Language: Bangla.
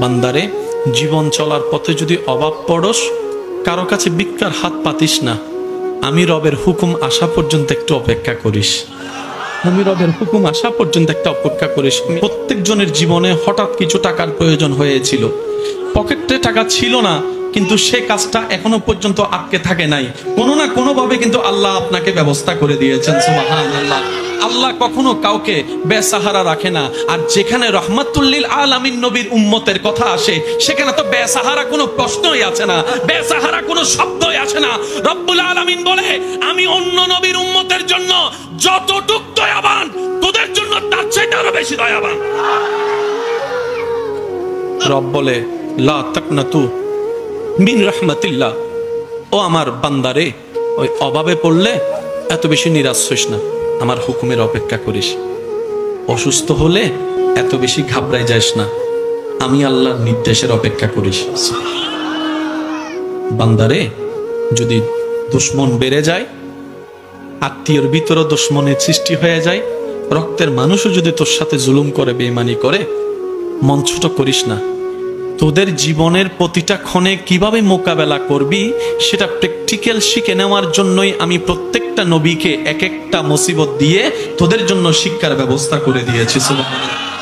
বান্দারে, জীবন চলার পথে যদি অভাব পড়স, কারো কাছে ভিক্ষার হাত পাতিস না। আমি রবের হুকুম আসা পর্যন্ত একটু অপেক্ষা করিস। আমি রবের হুকুম আসা পর্যন্ত একটা অপেক্ষা করিস। প্রত্যেকজনের জীবনে হঠাৎ কিছু টাকার প্রয়োজন হয়েছিল, পকেটে টাকা ছিল না, কিন্তু সে কাজটা এখনো পর্যন্ত আটকে থাকে নাই। কোনো না কোনো ভাবে কিন্তু আল্লাহ আপনাকে ব্যবস্থা করে দিয়েছেন। সুবহানাল্লাহ। আল্লাহ কখনো কাউকে বেসাহারা রাখে না। আর যেখানে রহমাতুল্লিল আলামিন নবীর উম্মতের কথা আসে, সেখানে তো বেসাহারা কোনো প্রশ্নই আছে না, বেসাহারা কোনো শব্দই আসে না। রব্বুল আলামিন বলে, আমি অন্য নবীর উম্মতের জন্য যতটুক দয়াবান, তোদের জন্য তার চাইতে আরো বেশি দয়াবান। রব বলে, লা তাকনাতু মিন রাহমাতিল্লাহ। ও আমার বান্দারে, ওই অভাবে পড়লে এত বেশি নিরাশ হইস না, আমার হুকুমের অপেক্ষা করিস। অসুস্থ হলে এত বেশি ঘাবড়াই যাস না, আমি আল্লাহর নির্দেশের অপেক্ষা করিস। বান্দারে, যদি দুশ্মন বেড়ে যায়, আত্মীয়র ভিতরে দুশ্মনের সৃষ্টি হয়ে যায়, রক্তের মানুষও যদি তোর সাথে জুলুম করে, বেঈমানি করে, মন ছোট করিস না। তোদের জীবনের প্রতিটা ক্ষণে কিভাবে মোকাবেলা করবি সেটা প্র্যাকটিক্যাল শিখে নেওয়ার জন্যই আমি প্রত্যেকটা নবীকে এক একটা মুসিবত দিয়ে তোদের জন্য শিক্ষার ব্যবস্থা করে দিয়েছি। সুবহানাল্লাহ।